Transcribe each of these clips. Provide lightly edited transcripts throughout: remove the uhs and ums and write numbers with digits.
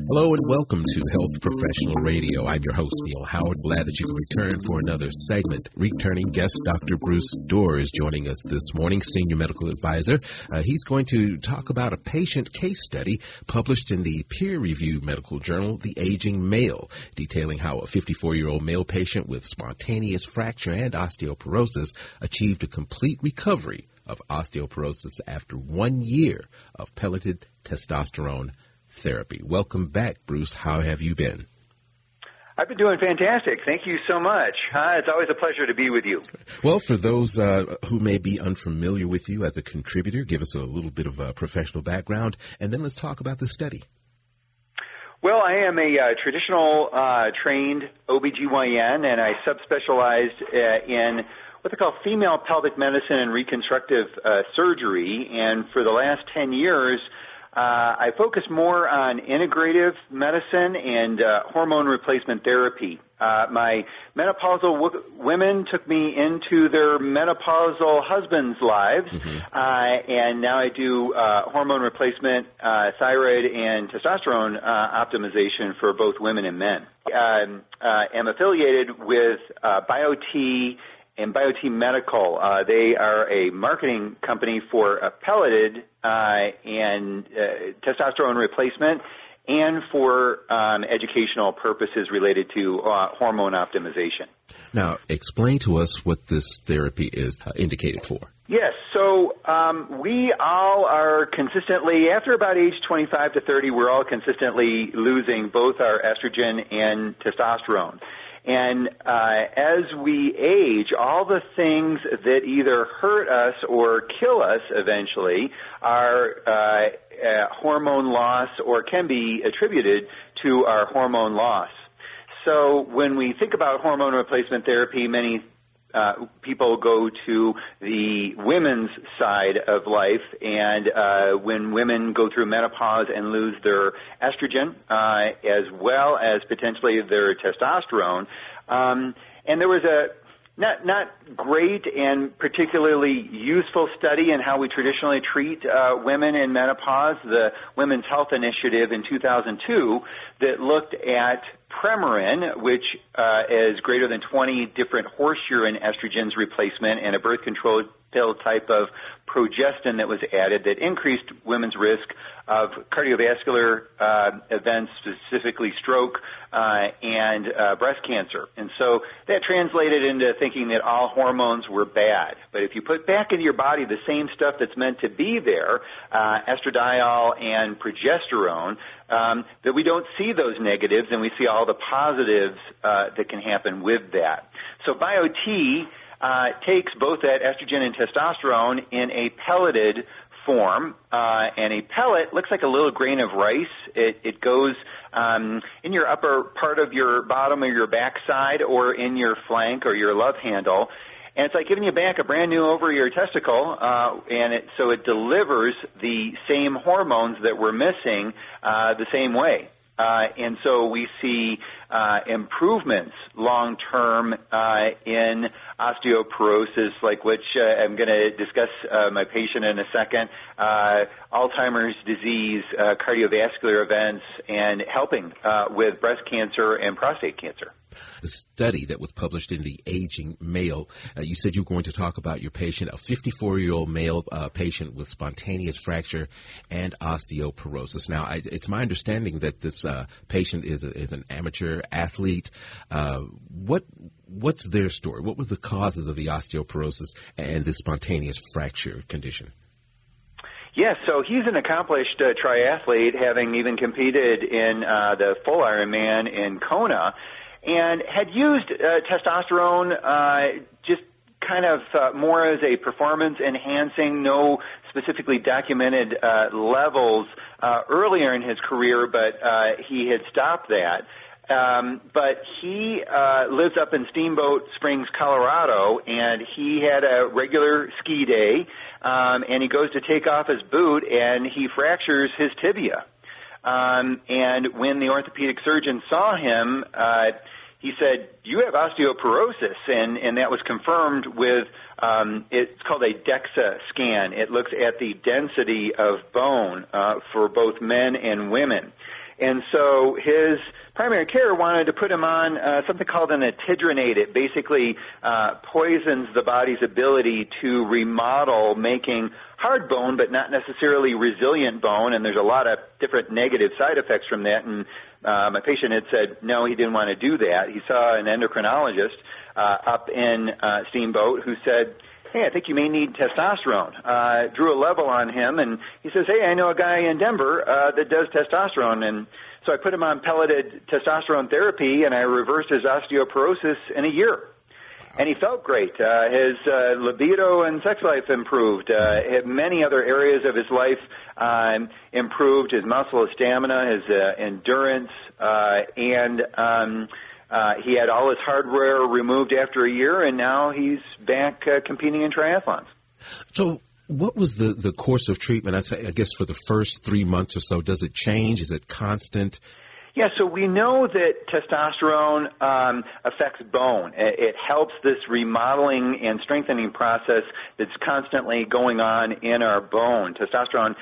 Hello and welcome to Health Professional Radio. I'm your host, Neil Howard. Glad that you can return for another segment. Returning guest Dr. Bruce Dorr is joining us this morning, Senior Medical Advisor. He's going to talk about a patient case study published in the peer-reviewed medical journal, The Aging Male, detailing how a 54-year-old male patient with spontaneous fracture and osteoporosis achieved a complete recovery of osteoporosis after 1 year of pelleted testosterone therapy. Welcome back, Bruce. How have you been? I've been doing fantastic. Thank you so much. It's always a pleasure to be with you. Well, for those who may be unfamiliar with you as a contributor, give us a little bit of a professional background, and then let's talk about the study. Well, I am a traditional trained OBGYN, and I subspecialized in what they call female pelvic medicine and reconstructive surgery. And for the last 10 years, I focus more on integrative medicine and hormone replacement therapy. My menopausal women took me into their menopausal husbands' lives, and now I do hormone replacement, thyroid, and testosterone optimization for both women and men. I'm affiliated with Biote and Biote Medical. They are a marketing company for pelleted and testosterone replacement and for educational purposes related to hormone optimization. Now, explain to us what this therapy is indicated for. Yes, so we all are consistently, after about age 25 to 30, we're all consistently losing both our estrogen and testosterone. And as we age, all the things that either hurt us or kill us eventually are hormone loss or can be attributed to our hormone loss. So when we think about hormone replacement therapy, many people go to the women's side of life, and when women go through menopause and lose their estrogen, as well as potentially their testosterone, and there was a not great and particularly useful study in how we traditionally treat women in menopause, the Women's Health Initiative in 2002, that looked at Premarin, which is greater than 20 different horse urine estrogens replacement, and a birth control pill type of progestin that was added that increased women's risk of cardiovascular events, specifically stroke and breast cancer. And so that translated into thinking that all hormones were bad. But if you put back into your body the same stuff that's meant to be there, estradiol and progesterone, that we don't see those negatives and we see all the positives that can happen with that. So Biote takes both that estrogen and testosterone in a pelleted form, and a pellet looks like a little grain of rice. It goes in your upper part of your bottom or your backside or in your flank or your love handle. And it's like giving you back a brand new ovary or testicle, and so it delivers the same hormones that we're missing the same way. And so we see improvements long-term in osteoporosis, like which I'm going to discuss my patient in a second, Alzheimer's disease, cardiovascular events, and helping with breast cancer and prostate cancer. The study that was published in The Aging Male, you said you were going to talk about your patient, a 54-year-old male patient with spontaneous fracture and osteoporosis. Now, it's my understanding that this patient is an amateur athlete. What's their story? What were the causes of the osteoporosis and this spontaneous fracture condition? Yes, so he's an accomplished triathlete, having even competed in the full Ironman in Kona, and had used testosterone just kind of more as a performance-enhancing, no specifically documented levels earlier in his career, but he had stopped that. But he lives up in Steamboat Springs, Colorado, and he had a regular ski day, and he goes to take off his boot, and he fractures his tibia. And when the orthopedic surgeon saw him, he said, you have osteoporosis, and that was confirmed with, it's called a DEXA scan. It looks at the density of bone for both men and women. And so his primary care wanted to put him on something called an etidronate. It basically poisons the body's ability to remodel, making hard bone but not necessarily resilient bone, and there's a lot of different negative side effects from that. And my patient had said no, he didn't want to do that. He saw an endocrinologist up in Steamboat who said, hey, I think you may need testosterone. Drew a level on him, and he says, hey, I know a guy in Denver that does testosterone. And so I put him on pelleted testosterone therapy, and I reversed his osteoporosis in a year. And he felt great. His libido and sex life improved. Many other areas of his life improved, his muscle, his stamina, his endurance, and he had all his hardware removed after a year, and now he's back competing in triathlons. So what was the course of treatment? I guess for the first 3 months or so, does it change? Is it constant? Yeah, so we know that testosterone affects bone. It helps this remodeling and strengthening process that's constantly going on in our bone. Testosterone,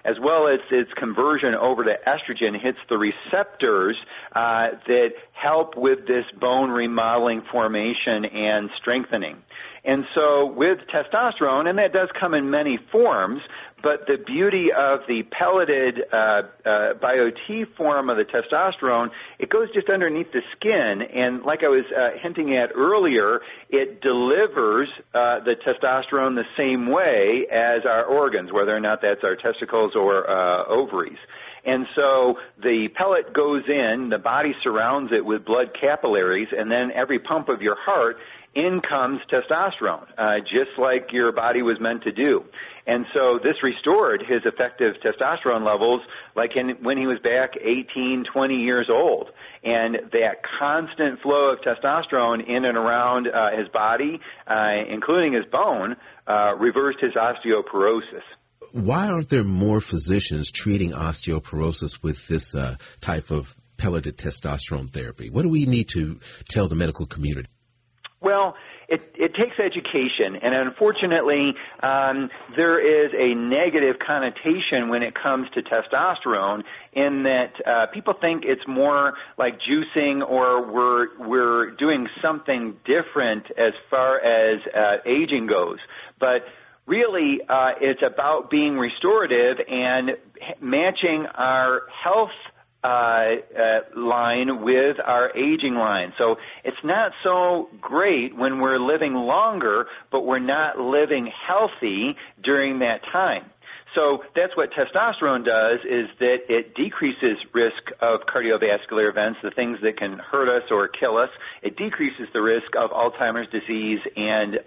as well as its conversion over to estrogen, hits the receptors that help with this bone remodeling formation and strengthening. And so with testosterone, and that does come in many forms, but the beauty of the pelleted Biote form of the testosterone, it goes just underneath the skin, and like I was hinting at earlier, it delivers the testosterone the same way as our organs, whether or not that's our testicles or ovaries. And so the pellet goes in, the body surrounds it with blood capillaries, and then every pump of your heart, in comes testosterone, just like your body was meant to do. And so this restored his effective testosterone levels like when he was back 18, 20 years old. And that constant flow of testosterone in and around his body, including his bone, reversed his osteoporosis. Why aren't there more physicians treating osteoporosis with this type of pelleted testosterone therapy? What do we need to tell the medical community? Well, it takes education, and unfortunately, there is a negative connotation when it comes to testosterone in that people think it's more like juicing or we're doing something different as far as aging goes. But really, it's about being restorative and matching our health line with our aging line. So it's not so great when we're living longer, but we're not living healthy during that time. So that's what testosterone does, is that it decreases risk of cardiovascular events, the things that can hurt us or kill us. It decreases the risk of Alzheimer's disease and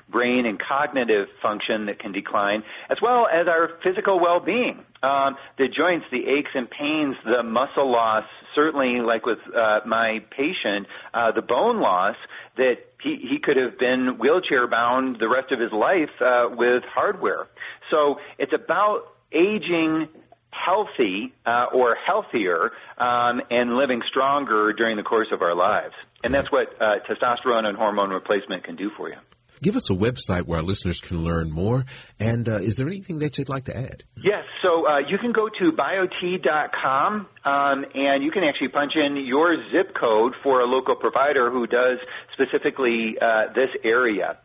brain and cognitive function that can decline, as well as our physical well-being. The joints, the aches and pains, the muscle loss, certainly like with my patient, the bone loss, that he could have been wheelchair-bound the rest of his life with hardware. So it's about aging healthy or healthier and living stronger during the course of our lives. And that's what testosterone and hormone replacement can do for you. Give us a website where our listeners can learn more. And is there anything that you'd like to add? Yes. So you can go to biote.com and you can actually punch in your zip code for a local provider who does specifically this area.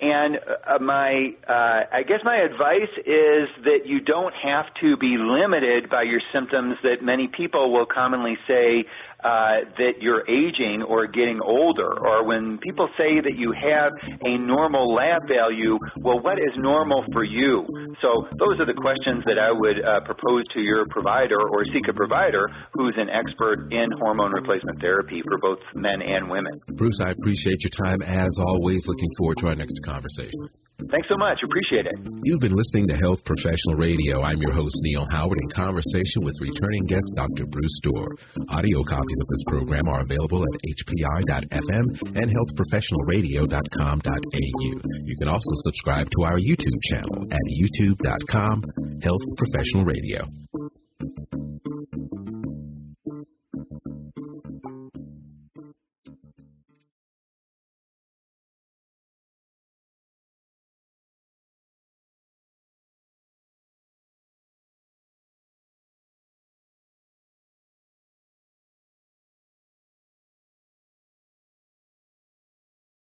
And I guess my advice is that you don't have to be limited by your symptoms that many people will commonly say that you're aging or getting older, or when people say that you have a normal lab value, well, what is normal for you? So those are the questions that I would propose to your provider, or seek a provider who's an expert in hormone replacement therapy for both men and women. Bruce, I appreciate your time as always. Looking forward to our next conversation. Thanks so much. Appreciate it. You've been listening to Health Professional Radio. I'm your host, Neil Howard, in conversation with returning guest Dr. Bruce Dorr. Audio copies of this program are available at hpr.fm and healthprofessionalradio.com.au. You can also subscribe to our YouTube channel at youtube.com/Health Professional Radio.